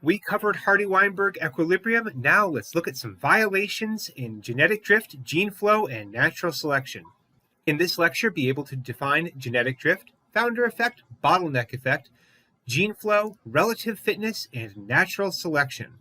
We covered Hardy-Weinberg equilibrium. Now let's look at some violations in genetic drift, gene flow, and natural selection. In this lecture, be able to define genetic drift, founder effect, bottleneck effect, gene flow, relative fitness, and natural selection.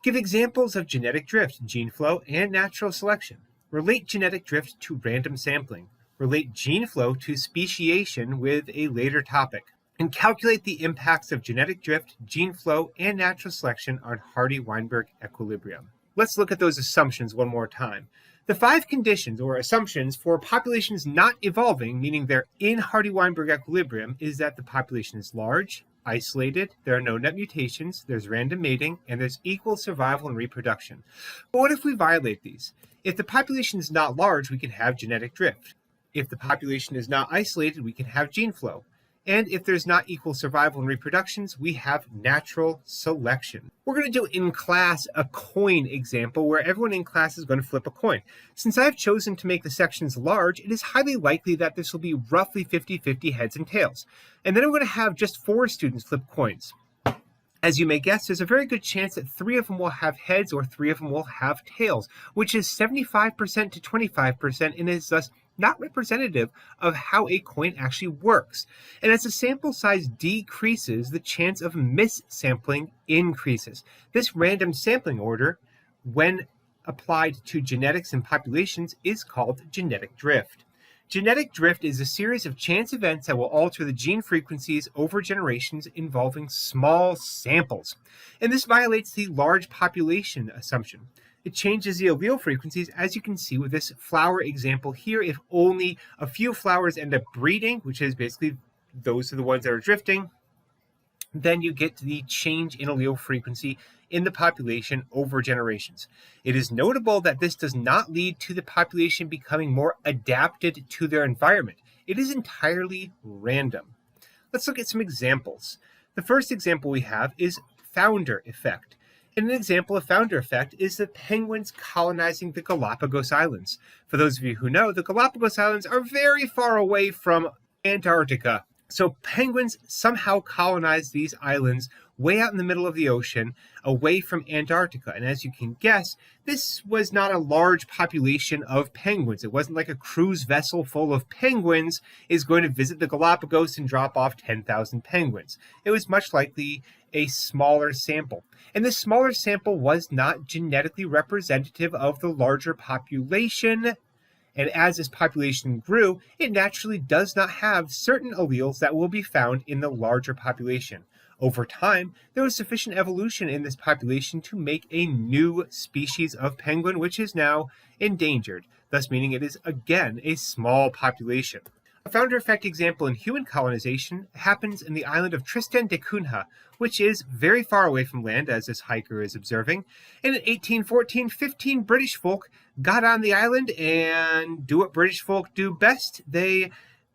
Give examples of genetic drift, gene flow, and natural selection. Relate genetic drift to random sampling. Relate gene flow to speciation with a later topic. And calculate the impacts of genetic drift, gene flow, and natural selection on Hardy-Weinberg equilibrium. Let's look at those assumptions one more time. The 5 conditions or assumptions for populations not evolving, meaning they're in Hardy-Weinberg equilibrium, is that the population is large, isolated, there are no net mutations, there's random mating, and there's equal survival and reproduction. But what if we violate these? If the population is not large, we can have genetic drift. If the population is not isolated, we can have gene flow. And if there's not equal survival and reproductions, we have natural selection. We're going to do in class a coin example where everyone in class is going to flip a coin. Since I've chosen to make the sections large, it is highly likely that this will be roughly 50-50 heads and tails. And then I'm going to have just 4 students flip coins. As you may guess, there's a very good chance that 3 of them will have heads or 3 of them will have tails, which is 75% to 25% and is thus not representative of how a coin actually works. And as the sample size decreases, the chance of missampling increases. This random sampling order, when applied to genetics and populations, is called genetic drift. Genetic drift is a series of chance events that will alter the gene frequencies over generations involving small samples. And this violates the large population assumption. It changes the allele frequencies, as you can see with this flower example here. If only a few flowers end up breeding, which is basically those are the ones that are drifting, then you get the change in allele frequency in the population over generations. It is notable that this does not lead to the population becoming more adapted to their environment. It is entirely random. Let's look at some examples. The first example we have is founder effect. And an example of founder effect is the penguins colonizing the Galapagos Islands. For those of you who know, the Galapagos Islands are very far away from Antarctica. So penguins somehow colonized these islands way out in the middle of the ocean, away from Antarctica. And as you can guess, this was not a large population of penguins. It wasn't like a cruise vessel full of penguins is going to visit the Galapagos and drop off 10,000 penguins. It was much likely a smaller sample. And this smaller sample was not genetically representative of the larger population. And as this population grew, it naturally does not have certain alleles that will be found in the larger population. Over time, there was sufficient evolution in this population to make a new species of penguin, which is now endangered, thus meaning it is again a small population. A founder effect example in human colonization happens in the island of Tristan da Cunha, which is very far away from land, as this hiker is observing. And in 1814, 15 British folk got on the island and do what British folk do best. They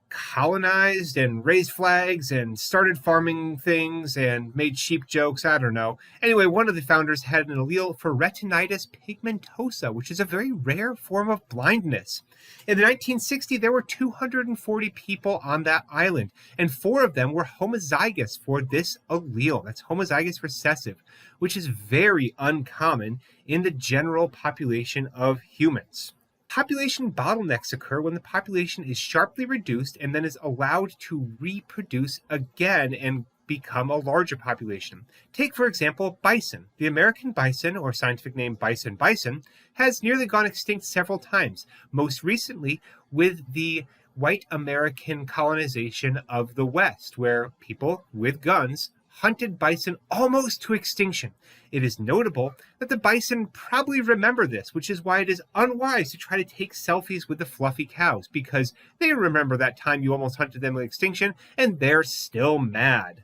colonized and raised flags and started farming things and made sheep jokes. I don't know. Anyway, one of the founders had an allele for retinitis pigmentosa, which is a very rare form of blindness. In the 1960s, there were 240 people on that island, and 4 of them were homozygous for this allele. That's homozygous recessive, which is very uncommon in the general population of humans. Population bottlenecks occur when the population is sharply reduced and then is allowed to reproduce again and become a larger population. Take, for example, bison. The American bison, or scientific name bison, has nearly gone extinct several times, most recently with the white American colonization of the West, where people with guns hunted bison almost to extinction. It is notable that the bison probably remember this, which is why it is unwise to try to take selfies with the fluffy cows, because they remember that time you almost hunted them to extinction, and they're still mad.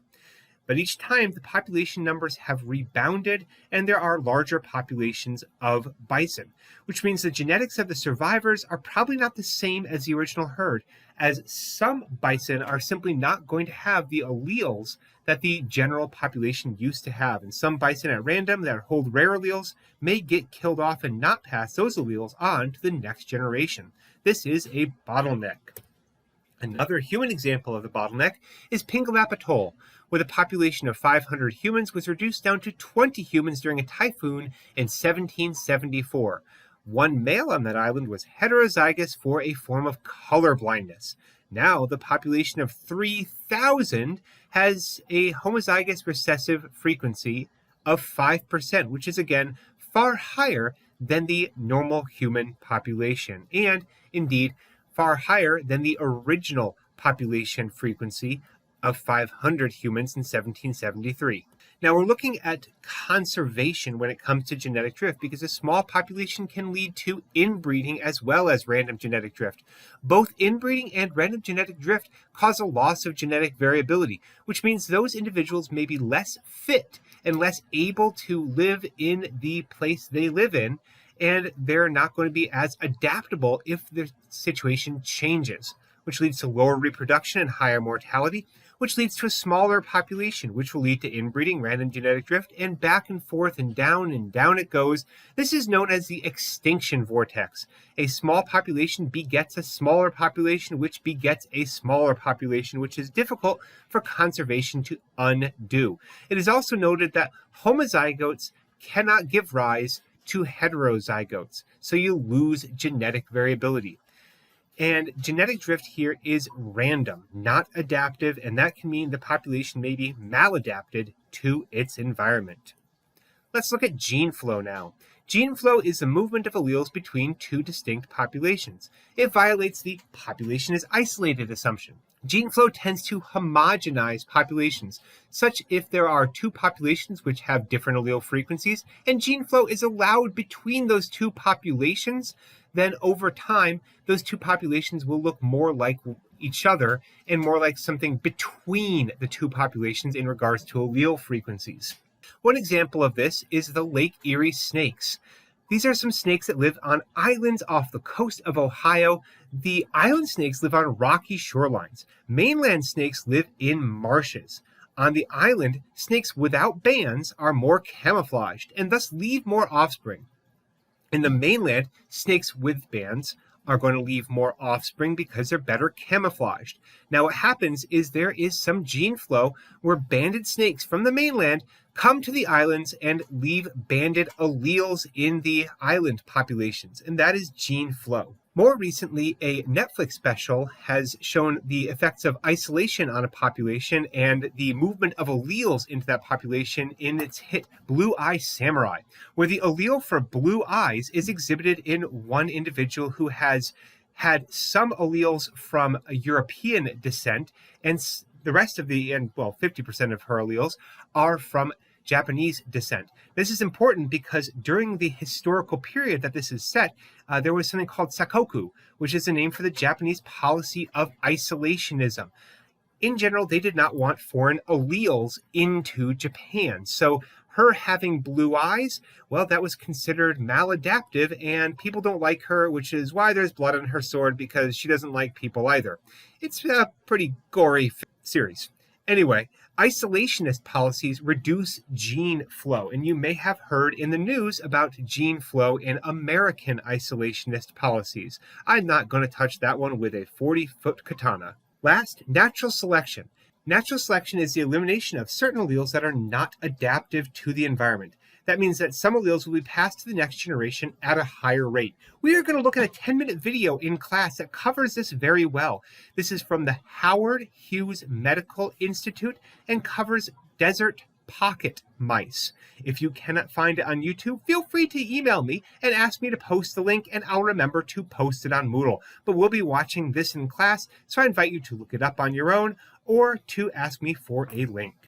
But each time, the population numbers have rebounded, and there are larger populations of bison, which means the genetics of the survivors are probably not the same as the original herd, as some bison are simply not going to have the alleles that the general population used to have. And some bison at random that hold rare alleles may get killed off and not pass those alleles on to the next generation. This is a bottleneck. Another human example of the bottleneck is Pingalap Atoll, with a population of 500 humans, was reduced down to 20 humans during a typhoon in 1774. One male on that island was heterozygous for a form of color blindness. Now, the population of 3,000 has a homozygous recessive frequency of 5%, which is again far higher than the normal human population, and indeed far higher than the original population frequency of 500 humans in 1773. Now we're looking at conservation when it comes to genetic drift because a small population can lead to inbreeding as well as random genetic drift. Both inbreeding and random genetic drift cause a loss of genetic variability, which means those individuals may be less fit and less able to live in the place they live in, and they're not going to be as adaptable if the situation changes, which leads to lower reproduction and higher mortality, which leads to a smaller population, which will lead to inbreeding, random genetic drift, and back and forth and down it goes. This is known as the extinction vortex. A small population begets a smaller population, which begets a smaller population, which is difficult for conservation to undo. It is also noted that homozygotes cannot give rise to heterozygotes, so you lose genetic variability. And genetic drift here is random, not adaptive, and that can mean the population may be maladapted to its environment. Let's look at gene flow now. Gene flow is the movement of alleles between two distinct populations. It violates the population is isolated assumption. Gene flow tends to homogenize populations, such if there are two populations which have different allele frequencies, and gene flow is allowed between those two populations, then over time, those two populations will look more like each other and more like something between the two populations in regards to allele frequencies. One example of this is the Lake Erie snakes. These are some snakes that live on islands off the coast of Ohio. The island snakes live on rocky shorelines. Mainland snakes live in marshes. On the island, snakes without bands are more camouflaged and thus leave more offspring. In the mainland, snakes with bands are going to leave more offspring because they're better camouflaged. Now what happens is there is some gene flow where banded snakes from the mainland come to the islands and leave banded alleles in the island populations, and that is gene flow. More recently, a Netflix special has shown the effects of isolation on a population and the movement of alleles into that population in its hit Blue Eye Samurai, where the allele for blue eyes is exhibited in one individual who has had some alleles from a European descent, and the rest of 50% of her alleles are from Japanese descent. This is important because during the historical period that this is set, there was something called sakoku, which is a name for the Japanese policy of isolationism. In general, they did not want foreign alleles into Japan. So her having blue eyes, well, that was considered maladaptive, and people don't like her, which is why there's blood on her sword, because she doesn't like people either. It's a pretty gory series. Anyway, isolationist policies reduce gene flow, and you may have heard in the news about gene flow in American isolationist policies. I'm not going to touch that one with a 40-foot katana. Last, natural selection. Natural selection is the elimination of certain alleles that are not adaptive to the environment. That means that some alleles will be passed to the next generation at a higher rate. We are going to look at a 10-minute video in class that covers this very well. This is from the Howard Hughes Medical Institute and covers desert pocket mice. If you cannot find it on YouTube, feel free to email me and ask me to post the link, and I'll remember to post it on Moodle. But we'll be watching this in class, so I invite you to look it up on your own or to ask me for a link.